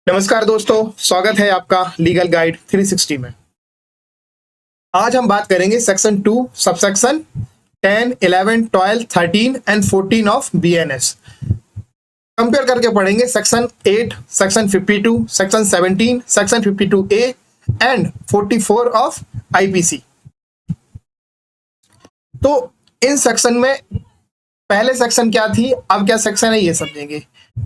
नमस्कार दोस्तों, स्वागत है आपका लीगल गाइड 360 में। आज हम बात करेंगे section 2 subsection 10, 11, 12, 13 and 14 of BNS. Compare करके पढ़ेंगे section 8, section 52, section 17, section 52A and 44 of IPC. तो इन सेक्शन में पहले सेक्शन क्या थी, अब क्या सेक्शन है, ये समझेंगे।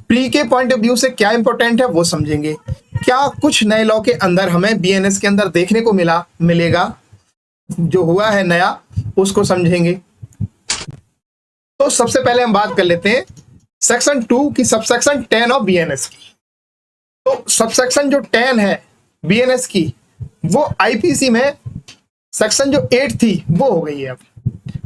प्री के पॉइंट ऑफ व्यू से क्या इंपॉर्टेंट है वो समझेंगे। क्या कुछ नए लॉ के अंदर हमें बीएनएस के अंदर देखने को मिलेगा, जो हुआ है नया, उसको समझेंगे। तो सबसे पहले हम बात कर लेते हैं सेक्शन 2 की सबसेक्शन 10 ऑफ बीएनएस की। तो सबसेक्शन जो 10 है बीएनएस की, वो आईपीसी में सेक्शन जो 8 थी वो हो गई है। अब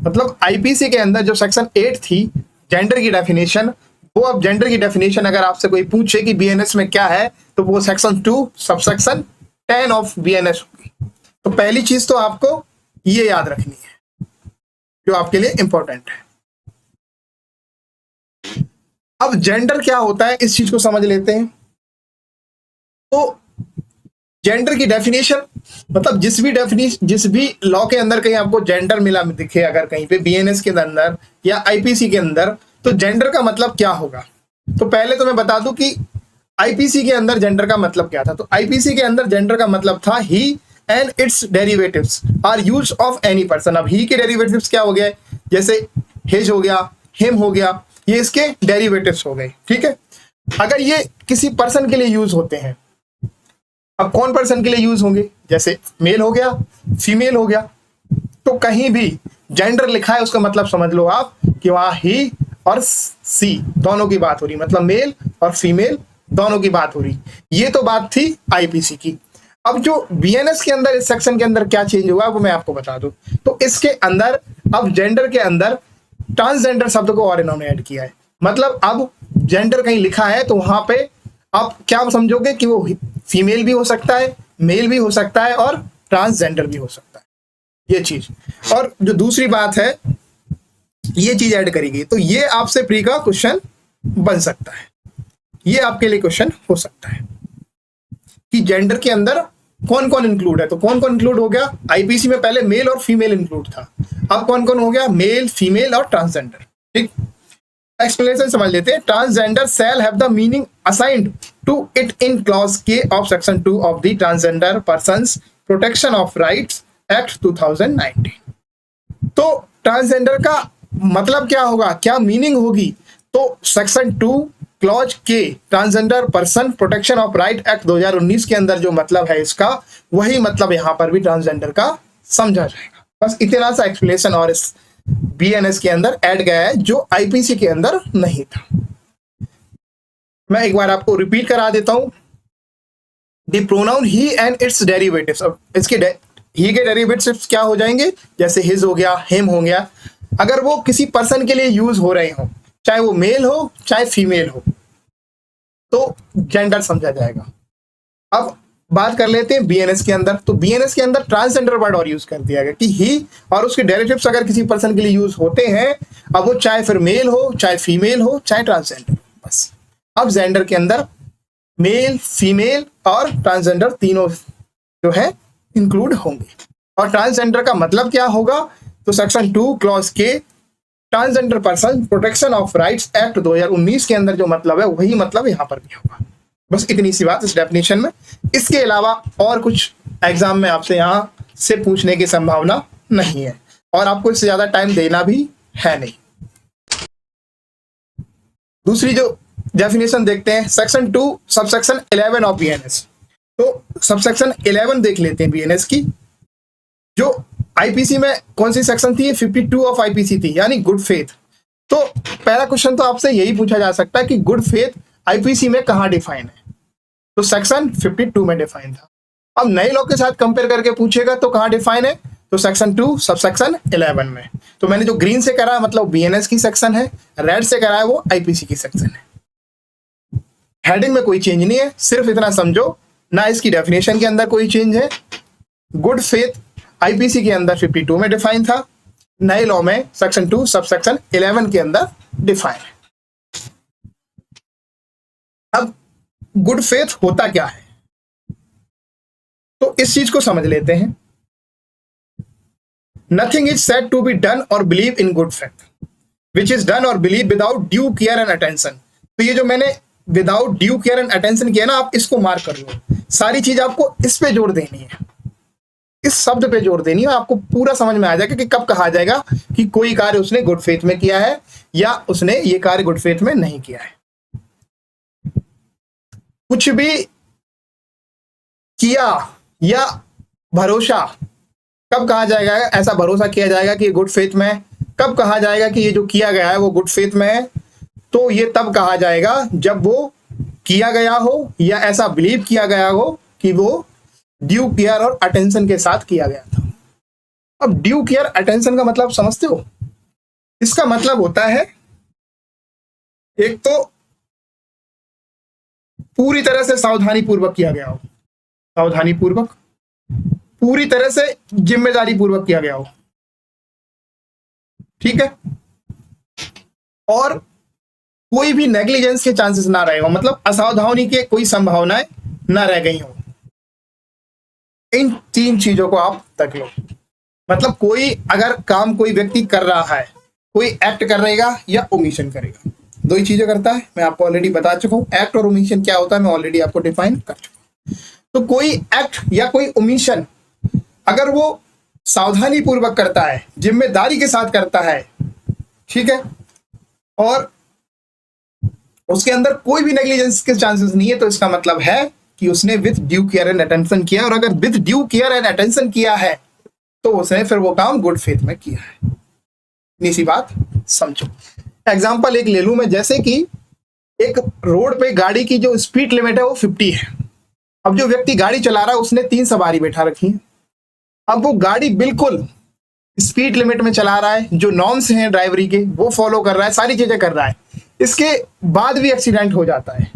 मतलब आईपीसी के अंदर जो सेक्शन 8 थी जेंडर की डेफिनेशन, वो अब जेंडर की डेफिनेशन अगर आपसे कोई पूछे कि बीएनएस में क्या है, तो वो सेक्शन 2 सबसेक्शन 10 ऑफ बीएनएस होगी। तो पहली चीज तो आपको ये याद रखनी है जो आपके लिए इंपॉर्टेंट है। अब जेंडर क्या होता है इस चीज को समझ लेते हैं। तो जेंडर की डेफिनेशन मतलब जिस भी लॉ के अंदर कहीं आपको जेंडर मिला दिखे, अगर कहीं पे बीएनएस के अंदर या आईपीसी के अंदर, तो जेंडर का मतलब क्या होगा। तो पहले तो मैं बता दूं कि आईपीसी के अंदर जेंडर का मतलब क्या था। तो आईपीसी के अंदर जेंडर का मतलब था he and its derivatives are use of any person. अब ही के डेरिवेटिव्स क्या हो गए, जैसे हिज हो गया, हिम हो गया, ये इसके डेरिवेटिव्स हो गए। ठीक है, अगर ये किसी पर्सन के लिए यूज होते हैं, अब कौन पर्सन के लिए यूज होंगे, जैसे मेल हो गया, फीमेल हो गया, तो कहीं भी जेंडर लिखा है उसका मतलब समझ लो आप कि वहां ही और सी दोनों की बात हो रही, मतलब मेल और फीमेल दोनों की बात हो रही। ये तो बात थी आईपीसी की। अब जो बीएनएस के अंदर इस सेक्शन के अंदर क्या चेंज हुआ वो मैं आपको बता दूं। तो इसके अंदर अब जेंडर के अंदर ट्रांसजेंडर शब्द को और इन्होंने ऐड किया है। मतलब अब जेंडर कहीं लिखा है तो वहां पे आप क्या समझोगे कि वो फीमेल भी हो सकता है, मेल भी हो सकता है और ट्रांसजेंडर भी हो सकता है, ये चीज। और जो दूसरी बात है, ये चीज ऐड करी गई, तो ये आपसे प्री का क्वेश्चन बन सकता है, ये आपके लिए क्वेश्चन हो सकता है कि जेंडर के अंदर कौन कौन इंक्लूड है। तो कौन कौन इंक्लूड हो गया, आईपीसी में पहले मेल और फीमेल इंक्लूड था, अब कौन कौन हो गया, मेल, फीमेल और ट्रांसजेंडर। ठीक, एक्सप्लेनेशन समझ लेते हैं। Transgender shall have the meaning assigned to it in clause k of section 2 of the transgender persons protection of rights act 2019। तो ट्रांसजेंडर का मतलब क्या होगा, क्या मीनिंग होगी, तो सेक्शन 2 क्लॉज के transgender person protection of right act 2019 के अंदर जो मतलब है इसका, वही मतलब यहां पर भी ट्रांसजेंडर का समझा जाएगा। बस इतना सा एक्सप्लेनेशन और इस बीएनएस के अंदर ऐड गया है जो आईपीसी के अंदर नहीं था। मैं एक बार आपको रिपीट करा देता हूं। The pronoun he and its derivatives, अब इसके ही के डेरिवेटिव्स क्या हो जाएंगे, जैसे हिज हो गया, हिम हो गया, अगर वो किसी पर्सन के लिए यूज हो रहे हो, चाहे वो मेल हो चाहे फीमेल हो, तो जेंडर समझा जाएगा। अब बात कर लेते हैं बीएनएस के अंदर। तो बीएनएस के अंदर ट्रांसजेंडर वर्ड और यूज कर दिया गया कि ही और उसके डेरिवेटिव्स अगर किसी पर्सन के लिए यूज होते हैं, अब वो चाहे फिर मेल हो, चाहे फीमेल हो, चाहे ट्रांसजेंडर, बस। अब जेंडर के अंदर मेल, फीमेल और ट्रांसजेंडर तीनों जो है इंक्लूड होंगे। और ट्रांसजेंडर का मतलब क्या होगा, तो सेक्शन 2 क्लॉज के transgender person protection of rights act 2019 के अंदर जो मतलब है वही मतलब यहां पर भी होगा। बस इतनी सी बात इस डेफिनेशन में। इसके अलावा और कुछ एग्जाम में आपसे यहां से पूछने की संभावना नहीं है और आपको इससे ज्यादा टाइम देना भी है नहीं। दूसरी जो डेफिनेशन देखते हैं, सेक्शन 2 सबसेक्शन 11 ऑफ बीएनएस। तो सबसेक्शन 11 देख लेते हैं बीएनएस की। जो आईपीसी में कौन सी सेक्शन थी, 52 ऑफ आईपीसी थी, यानी गुड फेथ। तो पहला क्वेश्चन तो आपसे यही पूछा जा सकता है कि गुड फेथ आईपीसी में कहां डिफाइन है, तो सेक्शन 52 में डिफाइन था। अब नए लॉ के साथ कंपेयर करके पूछेगा तो कहां डिफाइन है, तो सेक्शन 2 सबसेक्शन 11 में। तो मैंने जो ग्रीन से करा मतलब बीएनएस की सेक्शन है, रेड से करा है वो आईपीसी की सेक्शन है। हेडिंग में कोई चेंज नहीं है, सिर्फ इतना समझो, ना इसकी डेफिनेशन के अंदर कोई चेंज है। गुड फेथ आईपीसी के अंदर 52 में डिफाइन था, नए लॉ में सेक्शन 2 सबसेक्शन 11 के अंदर डिफाइन है। अब गुड फेथ होता क्या है, तो इस चीज को समझ लेते हैं। Nothing is said to be done or believe in good faith which is done or believe without due care and attention. तो ये जो मैंने without due care and attention किया ना, आप इसको मार्क कर लो। सारी चीज आपको इस पे जोड़ देनी है, इस शब्द पे जोड़ देनी है, आपको पूरा समझ में आ जाएगा कि कब कहा जाएगा कि कोई कार्य उसने गुड फेथ में किया है या उसने ये कार्य गुड फेथ में नहीं किया है। कुछ भी किया या भरोसा कब कहा जाएगा, ऐसा भरोसा किया जाएगा कि गुड फेथ में है। कब कहा जाएगा कि ये जो किया गया है वो गुड फेथ में है, तो ये तब कहा जाएगा जब वो किया गया हो या ऐसा बिलीव किया गया हो कि वो ड्यू केयर और अटेंशन के साथ किया गया था। अब ड्यू केयर अटेंशन का मतलब समझते हो? इसका मतलब होता है एक तो पूरी तरह से सावधानी पूर्वक किया गया हो, सावधानी पूर्वक, पूरी तरह से जिम्मेदारी पूर्वक किया गया हो, ठीक है, और कोई भी नेग्लिजेंस के चांसेस ना रहे हो, मतलब असावधानी के कोई संभावनाएं ना रह गई हो। इन तीन चीजों को आप तक लो। मतलब कोई अगर काम कोई व्यक्ति कर रहा है, कोई एक्ट करेगा या ओमिशन करेगा, दो ही चीजें करता है, मैं आपको ऑलरेडी बता चुका हूं। एक्ट और ओमिशन क्या होता है मैं ऑलरेडी आपको डिफाइन कर चुका हूं। तो कोई एक्ट या कोई ओमिशन अगर वो सावधानी पूर्वक करता है, जिम्मेदारी के साथ करता है, ठीक है, और उसके अंदर कोई भी नेग्लिजेंस के चांसेस नहीं है, तो इसका मतलब है कि उसने with due care and attention किया। और अगर with due care and attention किया है तो उसने फिर वो काम गुड फेथ में किया है। इतनी सी बात समझो। एग्जाम्पल एक ले लूं मैं, जैसे कि एक रोड पे गाड़ी की जो स्पीड लिमिट है वो 50 है। अब जो व्यक्ति गाड़ी चला रहा है उसने 3 सवारी बैठा रखी है। अब वो गाड़ी बिल्कुल स्पीड लिमिट में चला रहा है, जो नॉर्म्स हैं ड्राइवरी के वो फॉलो कर रहा है, सारी चीजें कर रहा है, इसके बाद भी एक्सीडेंट हो जाता है,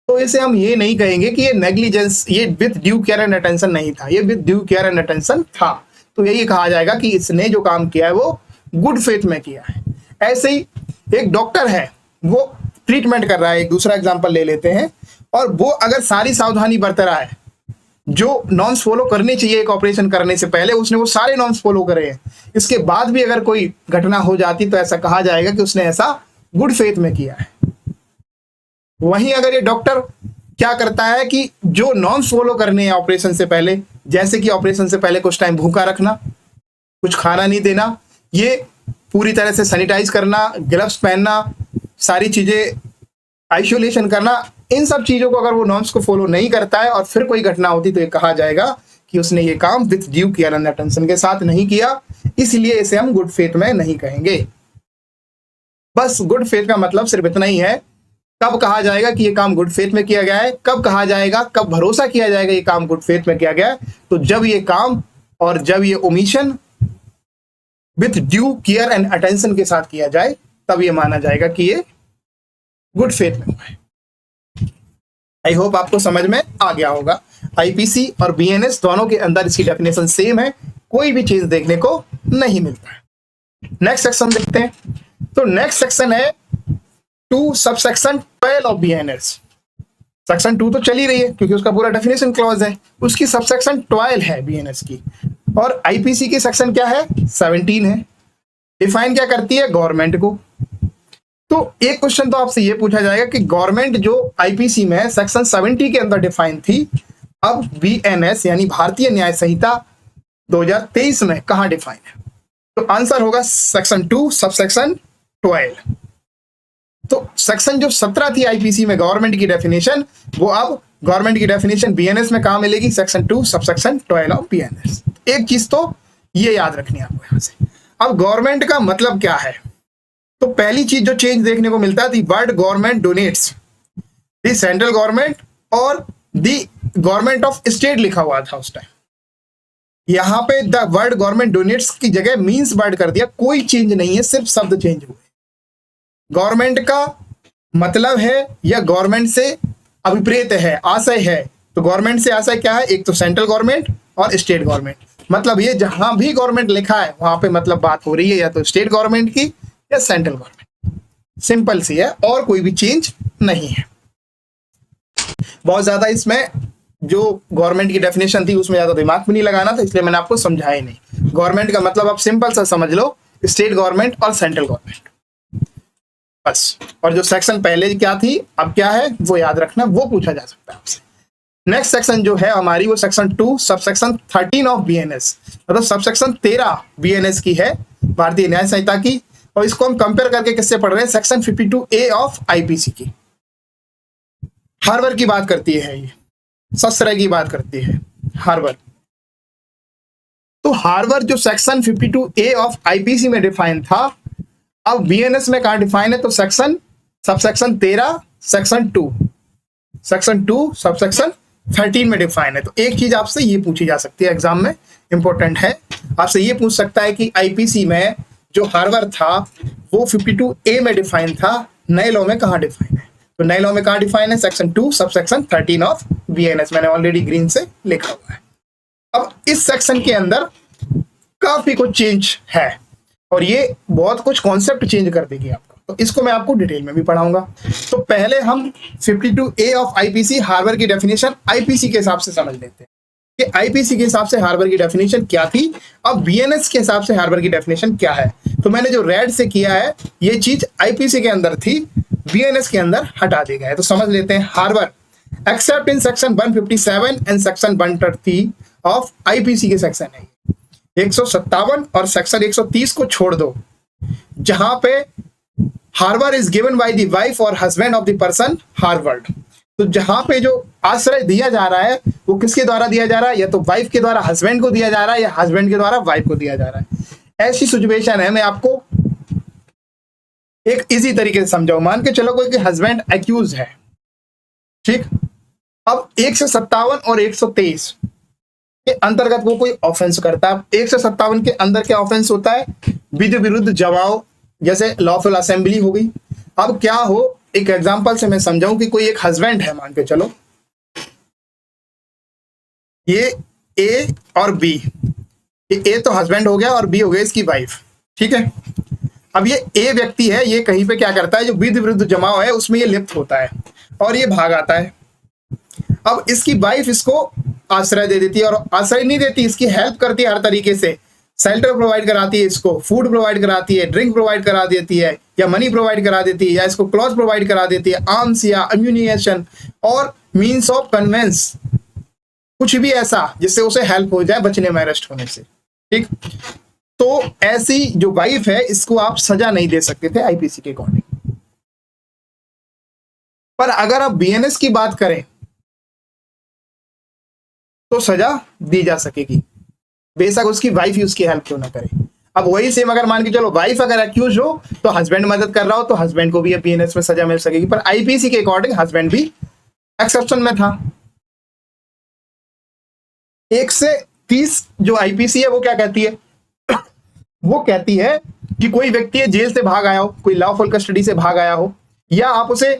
तो इसे हम ये नहीं कहेंगे कि ये नेग्लिजेंस, ये with due care and attention नहीं था, ये with due care and attention था। तो यही कहा जाएगा कि इसने जो काम किया है वो गुड फेथ में किया है। ऐसे ही एक डॉक्टर है, वो ट्रीटमेंट कर रहा है, एक दूसरा एग्जाम्पल ले लेते हैं, और वो अगर सारी सावधानी बरत रहा है, जो नॉर्म्स फॉलो करनी चाहिए एक ऑपरेशन करने से पहले, उसने वो सारे नॉर्म्स फॉलो करे हैं, इसके बाद भी अगर कोई घटना हो जाती तो ऐसा कहा जाएगा कि उसने ऐसा गुड फेथ में किया है। वहीं अगर ये डॉक्टर क्या करता है कि जो नॉर्म्स फॉलो करने हैं ऑपरेशन से पहले, जैसे कि ऑपरेशन से पहले कुछ टाइम भूखा रखना, कुछ खाना नहीं देना, ये पूरी तरह से सैनिटाइज करना, ग्लव्स पहनना, सारी चीजें आइसोलेशन करना, इन सब चीजों को अगर वो नॉर्म्स को फॉलो नहीं करता है और फिर कोई घटना होती तो ये कहा जाएगा कि उसने ये काम with due care and attention के साथ नहीं किया, इसलिए इसे हम गुड फेथ में नहीं कहेंगे। बस गुड फेथ का मतलब सिर्फ इतना ही है। कब कहा जाएगा कि ये काम गुड फेथ में किया गया है, कब कहा जाएगा, कब भरोसा किया जाएगा ये काम गुड फेथ में किया गया है, तो जब ये काम और जब ये omission with due care and attention के साथ किया जाए, तब ये माना जाएगा कि ये गुड फेथ में हुआ है। आई होप आपको समझ में आ गया होगा। आईपीसी और बीएनएस दोनों के अंदर इसकी डेफिनेशन सेम है, कोई भी चीज देखने को नहीं मिलता है। नेक्स्ट सेक्शन देखते हैं। तो नेक्स्ट सेक्शन है 2 सबसेक्शन 12 ऑफ बीएनएस। सेक्शन 2 तो चल ही रही है क्योंकि उसका पूरा डेफिनेशन क्लॉज है, उसकी सबसेक्शन 12 है बीएनएस की। और आईपीसी की सेक्शन क्या है, 17 है। डिफाइन क्या करती है, गवर्नमेंट को। तो एक क्वेश्चन तो आपसे ये पूछा जाएगा कि गवर्नमेंट जो आईपीसी में सेक्शन 70 के अंदर डिफाइन थी, अब बीएनएस यानी भारतीय न्याय संहिता 2023 में कहां डिफाइन है? तो आंसर होगा सेक्शन 2 सबसेक्शन 12। तो सेक्शन जो 17 थी आईपीसी में गवर्नमेंट की डेफिनेशन, वो अब गवर्नमेंट की डेफिनेशन बीएनएस में कहां मिलेगी, सेक्शन 2 सबसेक्शन 12 ऑफ बीएनएस। एक चीज तो ये याद रखनी है आपको यहां से। अब गवर्नमेंट का मतलब क्या है? तो पहली चीज जो चेंज देखने को मिलता है, the word government denotes, the central government और दी गवर्नमेंट ऑफ स्टेट लिखा हुआ था उस टाइम। यहां पे द वर्ड गवर्नमेंट डोनेट्स की जगह मींस वर्ड कर दिया। कोई चेंज नहीं है, सिर्फ शब्द चेंज हुए। गवर्नमेंट का मतलब है या गवर्नमेंट से अभिप्रेत है, आशय है। तो गवर्नमेंट से आशय क्या है, एक तो सेंट्रल गवर्नमेंट और स्टेट गवर्नमेंट। मतलब ये जहां भी गवर्नमेंट लिखा है वहां पे मतलब बात हो रही है या तो स्टेट गवर्नमेंट की या सेंट्रल गवर्नमेंट। सिंपल सी है और कोई भी चेंज नहीं है। बहुत ज्यादा इसमें जो गवर्नमेंट की डेफिनेशन थी उसमें ज्यादा दिमाग भी नहीं लगाना था, इसलिए मैंने आपको समझाया ही नहीं। गवर्नमेंट का मतलब आप सिंपल सा समझ लो, स्टेट गवर्नमेंट और सेंट्रल गवर्नमेंट, बस। और जो सेक्शन पहले क्या थी अब क्या है वो याद रखना, वो पूछा जा सकता है आपसे। नेक्स्ट सेक्शन जो है हमारी वो सेक्शन 2 सबसेक्शन 13 ऑफ बीएनएस, मतलब सबसेक्शन 13 बीएनएस की है, भारतीय न्याय संहिता की। और इसको हम कंपेयर करके किससे पढ़ रहे हैं, सेक्शन 52A ऑफ आईपीसी की। हार्बर की बात करती है ये, सस्त्र की बात करती है हार्बर। तो हार्बर जो सेक्शन 52A ऑफ आईपीसी में डिफाइन था, अब बीएनएस में कहां डिफाइन है, तो सेक्शन सबसेक्शन 13 सेक्शन 2 सबसेक्शन 13 में डिफाइन है। तो एक चीज आपसे ये पूछी जा सकती है एग्जाम में, इंपॉर्टेंट है, आपसे ये पूछ सकता है कि आईपीसी में जो हार्बर था वो 52A में डिफाइन था, नए लॉ में कहां डिफाइन है। तो नए लॉ में कहां डिफाइन है, सेक्शन 2 सबसेक्शन 13 ऑफ बीएनएस, मैंने ऑलरेडी ग्रीन से लिखा हुआ है। अब इस सेक्शन के अंदर काफी कुछ चेंज है और ये बहुत कुछ कॉन्सेप्ट चेंज कर देगी आपको, तो इसको मैं आपको डिटेल में भी पढ़ाऊंगा। तो पहले हम 52A ऑफ आईपीसी हार्बर की डेफिनेशन आईपीसी के हिसाब से समझ लेते हैं कि आईपीसी के हिसाब से हार्बर की डेफिनेशन क्या थी, अब बीएनएस के हिसाब से हार्बर की डेफिनेशन क्या है। तो मैंने जो रेड से किया है ये चीज आईपीसी के अंदर थी, बीएनएस के अंदर हटा दी गया है। तो समझ लेते हैं, harbour except in section 157 and section 130 of IPC के सेक्शन है 157 और सेक्शन 130 को छोड़ दो, जहां पे harbour is given by the wife or husband of the person harboured. तो जहां पे जो आश्रय दिया जा रहा है वो किसके द्वारा दिया जा रहा है, या तो वाइफ के द्वारा हस्बैंड को दिया जा रहा है या हस्बैंड के द्वारा वाइफ को दिया जा रहा है। ऐसी सिचुएशन है, मैं आपको एक इजी तरीके से समझाऊं। मान के चलो कोई हस्बैंड एक्यूज है, ठीक, अब 157 और 123 के अंतर्गत वो कोई ऑफेंस करता है। 157 के अंदर क्या ऑफेंस होता है, विधि विरुद्ध जमाव, जैसे लॉफुल असेंबली हो गई। अब क्या हो, एक एग्जांपल से मैं समझाऊं कि कोई एक हस्बैंड है, मान के चलो ये ए और बी, ए तो हस्बैंड हो गया और बी हो गया इसकी वाइफ, ठीक है। अब ये ए व्यक्ति है, ये कहीं पे क्या करता है, जो विधि विरुद्ध जमाव है उसमें ये लिप्त होता है और ये भाग आता है। अब इसकी वाइफ इसको आश्रय दे देती है, और आश्रय नहीं देती, इसकी हेल्प करती है हर तरीके से, शेल्टर प्रोवाइड कराती है, इसको फूड प्रोवाइड कराती है, ड्रिंक प्रोवाइड करा देती है, या मनी प्रोवाइड करा देती है, या इसको क्लॉथ प्रोवाइड करा देती है, आर्म्स या अम्यूनिशन और मीन्स ऑफ कन्वेंस, कुछ भी ऐसा जिससे उसे हेल्प हो जाए बचने में अरेस्ट होने से, ठीक। तो ऐसी जो वाइफ है इसको आप सजा नहीं दे सकते थे आईपीसी के अकॉर्डिंग। पर अगर आप बीएनएस की बात करें तो सजा दी जा सकेगी, बेशक उसकी वाइफ ही उसकी हेल्प क्यों ना करे। अब वही सेम अगर मान के चलो वाइफ अगर एक्यूज हो तो हस्बैंड मदद कर रहा हो तो हस्बैंड को भी बीएनएस में सजा मिल सकेगी, पर आईपीसी के अकॉर्डिंग हस्बैंड भी एक्सेप्शन में था। 1 से 30 जो आईपीसी है वो क्या कहती है, वो कहती है कि कोई व्यक्ति है जेल से भाग आया हो, कोई लॉफुल कस्टडी से भाग आया हो, या आप उसे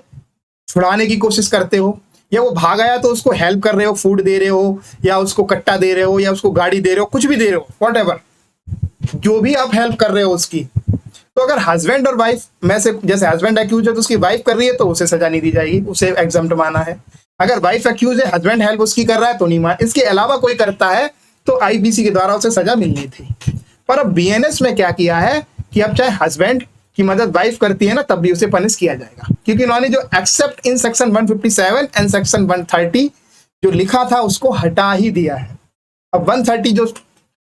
छुड़ाने की कोशिश करते हो, या वो भाग आया तो उसको हेल्प कर रहे हो, फूड दे रहे हो, या उसको कट्टा दे रहे हो, या उसको गाड़ी दे रहे हो, कुछ भी दे रहे हो, व्हाटएवर, जो भी आप हेल्प कर रहे हो उसकी। तो अगर हस्बैंड और वाइफ में से, जैसे हस्बैंड एक्यूज है तो उसकी वाइफ कर रही है तो उसे सजा नहीं दी जाएगी, उसे एग्जम्प्ट माना है। अगर वाइफ एक्यूज है, हस्बैंड हेल्प उसकी कर रहा है तो नहीं मान, इसके अलावा कोई करता है तो आईपीसी के द्वारा उसे सजा मिलनी थी। पर अब बीएनएस में क्या किया है कि अब चाहे हस्बैंड की मदद वाइफ करती है ना तब भी उसे पनिश किया जाएगा, क्योंकि इन्होंने जो accept in section 157 and section 130 जो लिखा था उसको हटा ही दिया है। अब 130 जो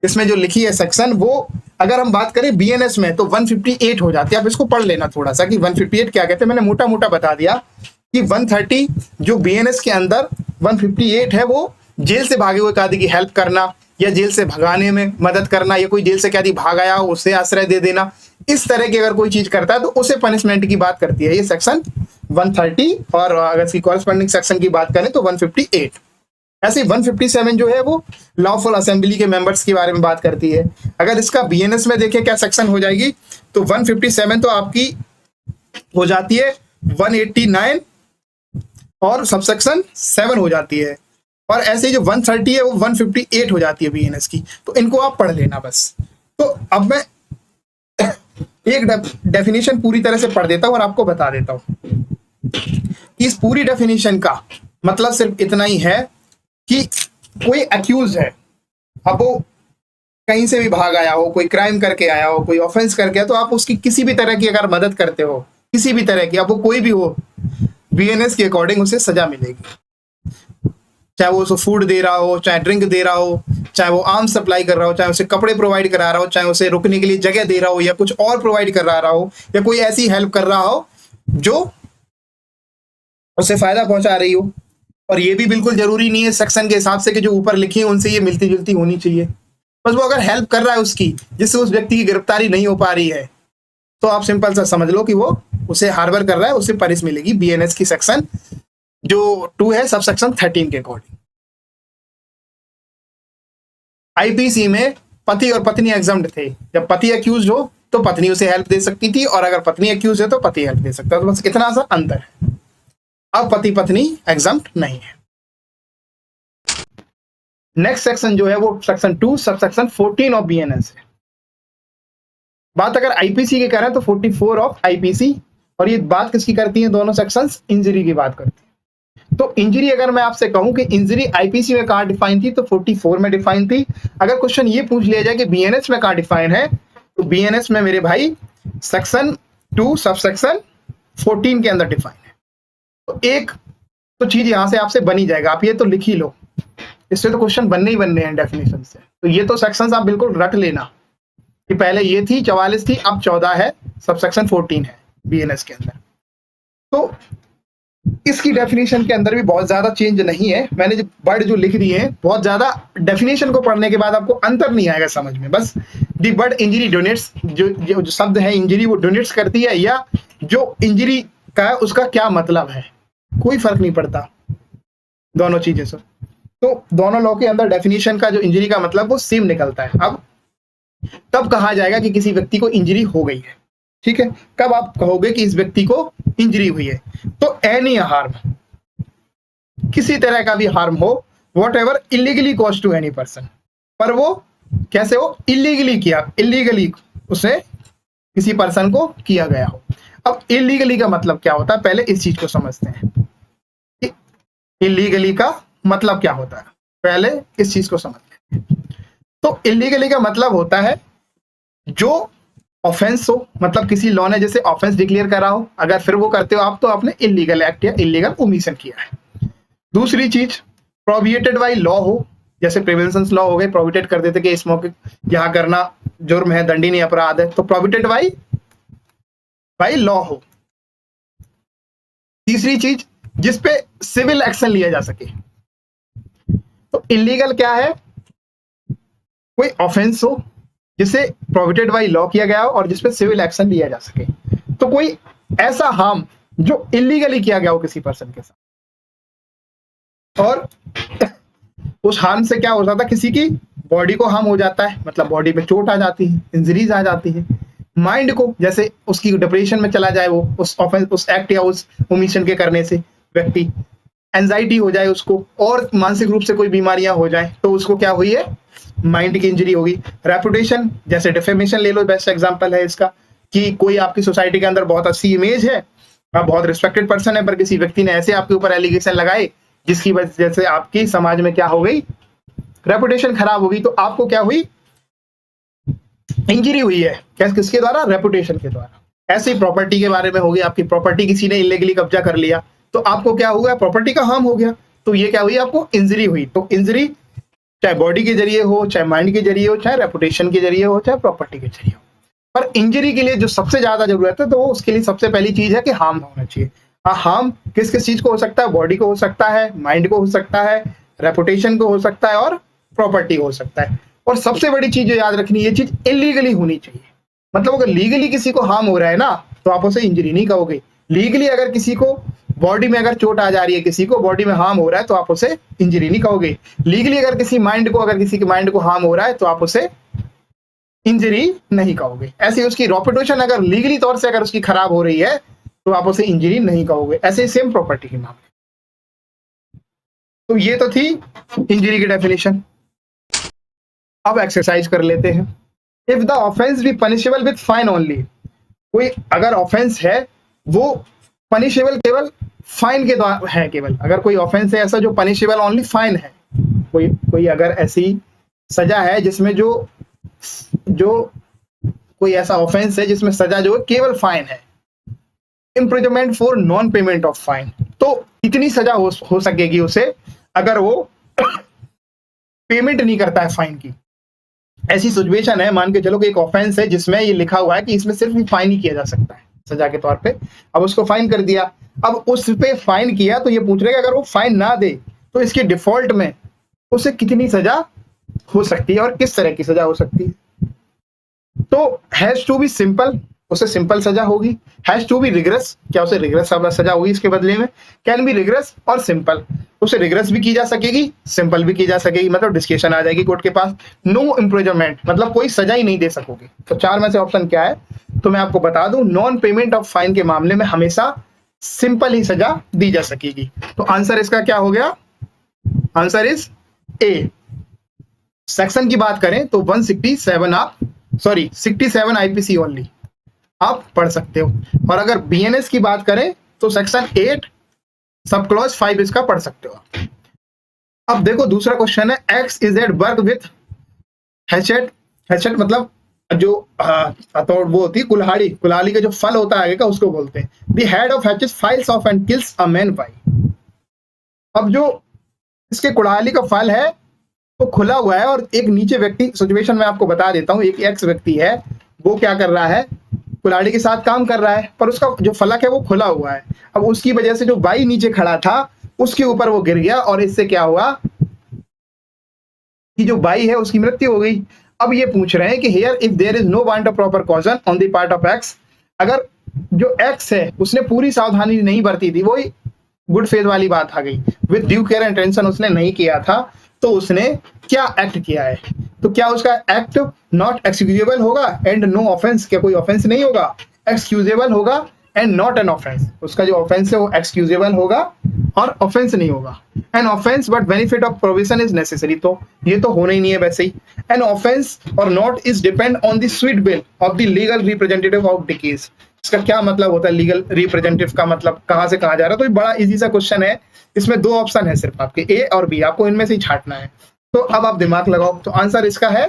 इसमें जो लिखी है सेक्शन, वो अगर हम बात करें बीएनएस में तो 158 हो जाती है। आप इसको पढ़ लेना थोड़ा सा कि 158 क्या कहते हैं, मैंने मोटा मोटा बता दिया कि 130 जो बीएनएस के अंदर 158 है वो जेल से भागे हुए कैदी की हेल्प करना, या जेल से भगाने में मदद करना, या कोई जेल से कैदी भाग आया हो उसे आश्रय दे देना, इस तरह की अगर कोई चीज करता है तो उसे पनिशमेंट की बात करती है ये सेक्शन 130। और अगर इसकी कॉरेस्पॉन्डिंग सेक्शन की बात करें तो 158। ऐसे 157 जो है वो लॉफुल असेंबली के मेंबर्स के बारे में बात करती है। अगर इसका बीएनएस में देखें क्या सेक्शन हो जाएगी तो 157 तो आपकी हो जाती है 189 और सबसेक्शन 7 हो जाती है, और ऐसे जो 130 है वो 158 हो जाती है बीएनएस की। तो इनको आप पढ़ लेना बस। तो अब मैं एक डेफिनेशन पूरी तरह से पढ़ देता हूं और आपको बता देता हूं कि इस पूरी डेफिनेशन का मतलब सिर्फ इतना ही है कि कोई अक्यूज है, अब वो कहीं से भी भाग आया हो, कोई क्राइम करके आया हो, कोई ऑफेंस करके आया, तो आप उसकी किसी भी तरह की अगर मदद करते हो, किसी भी तरह की, अब वो कोई भी हो, बीएनएस के अकॉर्डिंग उसे सजा मिलेगी। चाहे वो उसे फूड दे रहा हो, चाहे ड्रिंक दे रहा हो, चाहे वो आर्म्स सप्लाई कर रहा हो, चाहे उसे कपड़े प्रोवाइड करा रहा हो, चाहे उसे रुकने के लिए जगह दे रहा हो, या कुछ और प्रोवाइड कर रहा हो, या कोई ऐसी हेल्प कर रहा हो जो उसे फायदा पहुंचा रही हो। और ये भी बिल्कुल जरूरी नहीं है सेक्शन के हिसाब से कि जो ऊपर लिखी है उनसे ये मिलती जुलती होनी चाहिए, बस वो अगर हेल्प कर रहा है उसकी, जिससे उस व्यक्ति की गिरफ्तारी नहीं हो पा रही है, तो आप सिंपल सा समझ लो कि वो उसे हार्बर कर रहा है, उसे पनिश मिलेगी बीएनएस की सेक्शन जो 2 है, सब सेक्शन 13 के अकॉर्डिंग। आईपीसी में पति और पत्नी एग्जम्प्ट थे। जब पति अक्यूज हो तो पत्नी उसे हेल्प दे सकती थी, और अगर पत्नी अक्यूज है तो पति हेल्प दे सकता है। तो बस इतना सा अंतर है। अब पति पत्नी एग्जम्प्ट नहीं है। नेक्स्ट सेक्शन जो है वो section 2 sub section 14 of BNS है। बात अगर आईपीसी की करें तो 44 ऑफ आईपीसी, और ये बात किसकी करती है, दोनों सेक्शंस इंजरी की बात करती है। तो इंजरी अगर मैं आपसे कहूं कि इंजरी आईपीसी में कहां डिफाइन थी, तो 44 में डिफाइन थी। अगर क्वेश्चन ये पूछ लिया जाए कि बीएनएस में कहां डिफाइन है, तो बीएनएस में मेरे भाई सेक्शन 2 सब सेक्शन 14 के अंदर डिफाइन है। तो एक तो चीज यहां से आपसे बनी जाएगा, आप ये तो लिख ही लो, इससे तो क्वेश्चन बनने ही बनने हैं डेफिनेशन से। तो ये तो सेक्शंस आप बिल्कुल रट लेना कि पहले ये थी 44 थी, अब 14 है, सब सेक्शन 14 है बीएनएस के अंदर। तो इसकी डेफिनेशन के अंदर भी बहुत ज्यादा चेंज नहीं है। मैंने जो वर्ड जो लिख दिए हैं, बहुत ज्यादा डेफिनेशन को पढ़ने के बाद आपको अंतर नहीं आएगा समझ में। बस दी वर्ड इंजरी डोनेट्स, जो शब्द है इंजरी वो डोनेट्स करती है, या जो इंजरी का है उसका क्या मतलब है, कोई फर्क नहीं पड़ता दोनों चीजें से। तो दोनों लॉ के अंदर डेफिनेशन का जो इंजरी का मतलब वो सेम निकलता है। अब तब कहा जाएगा कि किसी व्यक्ति को इंजरी हो गई है, ठीक है। कब आप कहोगे कि इस व्यक्ति को इंजरी हुई है, तो एनी हार्म, किसी तरह का भी हार्म हो, whatever illegally cause to any person, पर वो कैसे हो, इलीगली किया, इलीगली उसे किसी पर्सन को किया गया हो। अब इलीगली का मतलब क्या होता है, पहले इस चीज को समझते हैं। इलीगली का मतलब क्या होता है, पहले इस चीज को समझते हैं। तो इलीगली का मतलब होता है जो ऑफेंस हो, मतलब किसी लॉ ने जैसे ऑफेंस डिक्लेयर करा हो, अगर फिर वो करते हो आप, तो आपने इलीगल एक्ट या इलीगल ओमिशन किया है। दूसरी चीज प्रोहिबिटेड बाय लॉ हो, जैसे प्रिवेंशन लॉ हो गए, प्रोहिबिटेड कर देते कि इस मौके यहां करना जुर्म है, दंडनीय अपराध है, तो प्रोहिबिटेड बाय लॉ हो। तीसरी चीज जिसपे सिविल एक्शन लिया जा सके। तो इलीगल क्या है, कोई ऑफेंस हो जिसे प्रोहिबिटेड बाय लॉ किया गया हो और जिसपे सिविल एक्शन लिया जा सके। तो कोई ऐसा हार्म जो इलीगली किया गया हो किसी पर्सन के साथ, और उस हार्म से क्या हो जाता है, किसी की बॉडी को हार्म हो जाता है, मतलब बॉडी पे चोट आ जाती है, इंजरीज आ जाती है। माइंड को, जैसे उसकी डिप्रेशन में चला जाए वो, उस ऑफेंस, उस एक्ट या उस ओमिशन के करने से व्यक्ति, एंजाइटी हो जाए उसको, और मानसिक रूप से कोई बीमारियां हो जाए, तो उसको क्या हुई है, माइंड की इंजरी होगी। रेपुटेशन, जैसे डिफेमेशन ले लो, बेस्ट एग्जांपल है इसका, कि कोई आपकी सोसाइटी के अंदर बहुत अच्छी इमेज है, आप बहुत रिस्पेक्टेड पर्सन है, पर किसी व्यक्ति ने ऐसे आपके ऊपर एलिगेशन लगाए जिसकी वजह से आपकी समाज में क्या हो गई, रेपुटेशन खराब होगी। तो आपको क्या हुई, इंजरी हुई है, किसके द्वारा, रेपुटेशन के द्वारा। ऐसे ही प्रॉपर्टी के बारे में हो गया, आपकी प्रॉपर्टी किसी ने इलीगली कब्जा कर लिया, तो आपको क्या हुआ, प्रॉपर्टी का हार्म हो गया, तो ये क्या हुई, आपको इंजरी हुई। तो इंजरी चाहे बॉडी के जरिए हो, चाहे माइंड के जरिए हो, चाहे रेपुटेशन के जरिए हो, चाहे प्रॉपर्टी के जरिए हो, पर इंजरी के लिए जो सबसे ज्यादा जरूरत है, तो वो उसके लिए सबसे पहली चीज है कि हार्म होना चाहिए। हार्म किस किस चीज को हो सकता है, बॉडी को हो सकता है, माइंड को हो सकता है, रेपुटेशन को हो सकता है, और प्रॉपर्टी हो सकता है। और सबसे बड़ी चीज जो याद रखनी है, ये चीज इलीगली होनी चाहिए। मतलब अगर लीगली किसी को हार्म हो रहा है ना, तो आप उसे इंजरी नहीं कहोगे। लीगली अगर किसी को बॉडी में अगर चोट आ जा रही है, किसी को बॉडी में हार्म हो रहा है, तो आप उसे इंजरी नहीं कहोगे। लीगली अगर किसी माइंड को, अगर किसी के माइंड को हार्म हो रहा है, तो आप उसे इंजरी नहीं कहोगे। ऐसे उसकी रेपुटेशन अगर लीगली तौर से अगर उसकी खराब हो रही है, तो आप उसे इंजरी नहीं कहोगे। ऐसे ही सेम प्रॉपर्टी के मामले। तो ये तो थी इंजरी की डेफिनेशन। अब एक्सरसाइज कर लेते हैं। If the offence be punishable with fine only, कोई अगर ऑफेंस है वो पनिशेबल केवल फाइन के द्वारा है केवल। अगर कोई ऑफेंस है ऐसा जो पनिशेबल ओनली फाइन है, कोई अगर ऐसी सजा है जिसमें जो कोई ऐसा ऑफेंस है जिसमें सजा जो है केवल फाइन है, imprisonment for non payment of fine, तो इतनी सजा हो सकेगी उसे अगर वो पेमेंट नहीं करता है फाइन की। ऐसी सिचुएशन है, मान के चलो कि एक ऑफेंस है जिसमें ये लिखा हुआ है कि इसमें सिर्फ फाइन ही किया जा सकता है सजा के तौर पे। अब उसको फाइन कर दिया, अब उस पे फाइन किया तो ये पूछ रहे अगर वो फाइन ना दे तो इसके डिफॉल्ट में उसे कितनी सजा हो सकती है और किस तरह की सजा हो सकती है। तो हैज टू बी सिंपल, उसे सिंपल सजा होगी। हैज टू बी रिग्रेस, क्या उसे रिग्रेस सजा होगी इसके बदले में। कैन बी रिग्रेस और सिंपल, उसे रिग्रेस भी की जा सकेगी, सिंपल भी की जा सकेगी, मतलब डिस्क्रिप्शन आ जाएगी कोर्ट के पास। नो इम्प्रिजनमेंट, मतलब कोई सजा ही नहीं दे सकोगे। तो चार में से ऑप्शन क्या है, तो मैं आपको बता दूं, नॉन पेमेंट ऑफ फाइन के मामले में हमेशा सिंपल ही सजा दी जा सकेगी। तो आंसर इसका क्या हो गया, आंसर इज ए। सेक्शन की बात करें तो 67 आईपीसी ओनली आप पढ़ सकते हो। और अगर बीएनएस की बात करें तो सेक्शन 8 सब क्लॉज 5 इसका पढ़ सकते हो। अब देखो दूसरा क्वेश्चन है, x is at work with hatchet. Hatchet मतलब जो वो होती है कुल्हाड़ी, कुल्हाड़ी का जो फल होता है आगे का उसको बोलते हैं। The head of hatchet flies off and kills a man by. अब जो इसके कुल्हाड़ी का फल है वो खुला हुआ है और एक नीचे व्यक्ति, सिचुएशन में आपको बता देता हूँ, एक एक्स व्यक्ति है, वो क्या कर रहा है, कुल्हाड़ी के साथ काम कर रहा है, पर उसका जो फलक है वो खुला हुआ है। अब उसकी वजह से जो बाई नीचे खड़ा था उसके ऊपर वो गिर गया और इससे क्या हुआ कि जो बाई है उसकी मृत्यु हो गई। अब ये पूछ रहे हैं कि here if there is no want of proper caution on the part of X, अगर जो एक्स है उसने पूरी सावधानी नहीं बरती थी, वही गुड फेथ वाली बात आ गई, with due care and attention उसने नहीं किया था, तो उसने क्या एक्ट किया है, तो क्या उसका एक्ट नॉट एक्सक्यूजेबल होगा एंड नो ऑफेंस, क्या कोई ऑफेंस नहीं होगा, एक्सक्यूजेबल होगा एंड नॉट एन ऑफेंस, उसका जो ऑफेंस है वो एक्सक्यूजेबल होगा और ऑफेंस नहीं होगा। An offence but benefit of provision is necessary, तो ये तो होना ही नहीं है वैसे ही। एन ऑफेंस और not is depend on the sweet bill of the legal representative of the case. इसका क्या मतलब होता है, लीगल रिप्रेजेंटेटिव का मतलब कहां से कहां जा रहा है। तो ये बड़ा इजी सा क्वेश्चन है, इसमें दो ऑप्शन है सिर्फ आपके, ए और बी, आपको इनमें से ही छांटना है। तो अब आप दिमाग लगाओ, तो आंसर इसका है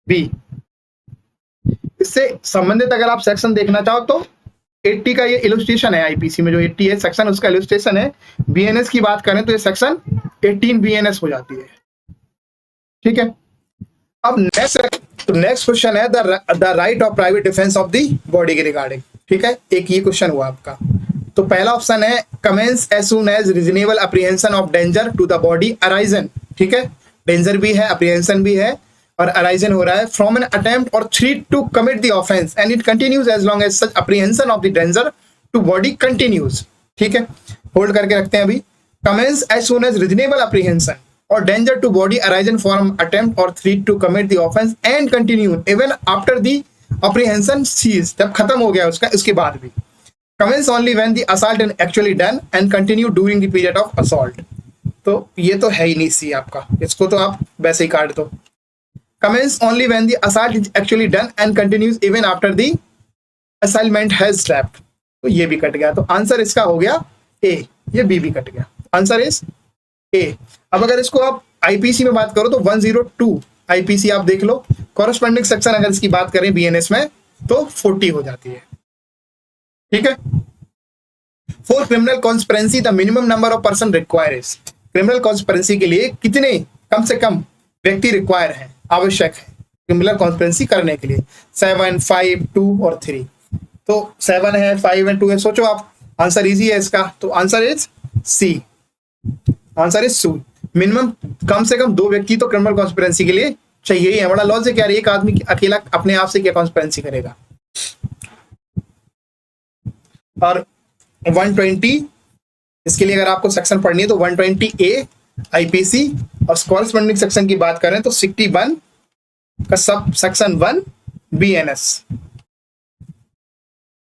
बी। इससे संबंधित अगर आप सेक्शन देखना चाहो तो 80 का ये इलस्ट्रेशन है, आईपीसी में जो 80 है सेक्शन उसका इलस्ट्रेशन है। बीएनएस की बात करें तो ये सेक्शन 18 बीएनएस हो जाती है, ठीक है। अब नेक्स्ट क्वेश्चन है the right of private defence of the body के रिगार्डिंग, ठीक है। एक ये क्वेश्चन हुआ आपका। तो पहला ऑप्शन है commences as soon as reasonable apprehension of danger to the body arises, ठीक है। डेंजर भी है, अप्रीहेंशन भी है और अराइजन हो रहा है from an attempt or threat to commit the offence and it continues as long as such apprehension of the danger to body continues, ठीक है। होल्ड करके रखते हैं अभी। Commences as soon as reasonable apprehension or danger to body arisen from attempt or threat to commit the offence and continue even after the apprehension cease, जब खत्म हो गया उसका इसके बाद भी। Commences only when the assault is actually done and continue during the period of assault. तो ये तो है ही नहीं सी आपका, इसको तो आप वैसे ही काट दो। Commence only when the assault is actually done and continues even after the assailant has slept, तो ये भी कट गया। तो आंसर इसका हो गया ए, ये बी भी कट गया, आंसर इज ए। अब अगर इसको आप आईपीसी में बात करो तो 102 आईपीसी आप देख लो, कॉरेस्पॉन्डिंग सेक्शन अगर इसकी बात करें बीएनएस में तो 40 हो जाती है, ठीक है। For criminal conspiracy the minimum number of person require is, criminal conspiracy के लिए कितने कम से कम व्यक्ति रिक्वायर है, आवश्यक है क्रिमिनल कॉन्स्पिरेंसी करने के लिए। 7, 5, 2 और 3। तो 7 है, 5 है, 2 है, सोचो आप, आंसर इजी है इसका। तो answer is C, answer is C. Minimum कम से कम 2 व्यक्ति तो क्रिमिनल कॉन्स्पिरेंसी के लिए चाहिए ही है। बड़ा लॉजिक यार, एक आदमी अकेला अपने आप से क्या कॉन्स्पिरेंसी करेगा। और 120 इसके लिए अगर आपको सेक्शन पढ़नी है तो 120A आईपीसी और कॉरेस्पॉन्डिंग सेक्शन की बात करें तो 61 का सब सेक्शन 1 बीएनएस।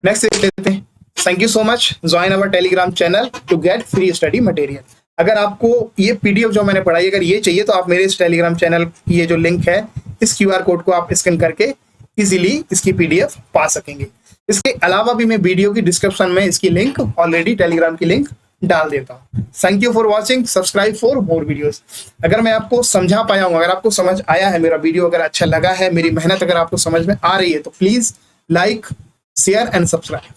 नेक्स्ट देख लेते हैं। Thank you so much, join our Telegram channel to get free study material. अगर आपको ये पीडीएफ जो मैंने पढ़ाई अगर ये चाहिए तो आप मेरे इस टेलीग्राम चैनल ये जो लिंक है इस क्यूआर कोड को आप स्कैन करके इजीली इसकी पीडीएफ पा सकेंगे। इसके अलावा भी मैं वीडियो की डिस्क्रिप्शन में इसकी लिंक ऑलरेडी टेलीग्राम की लिंक डाल देता हूँ। Thank you for watching, subscribe for more videos. अगर मैं आपको समझा पाया हूँ, अगर आपको समझ आया है मेरा वीडियो, अगर अच्छा लगा है, मेरी मेहनत अगर आपको समझ में आ रही है, तो please like, share and subscribe.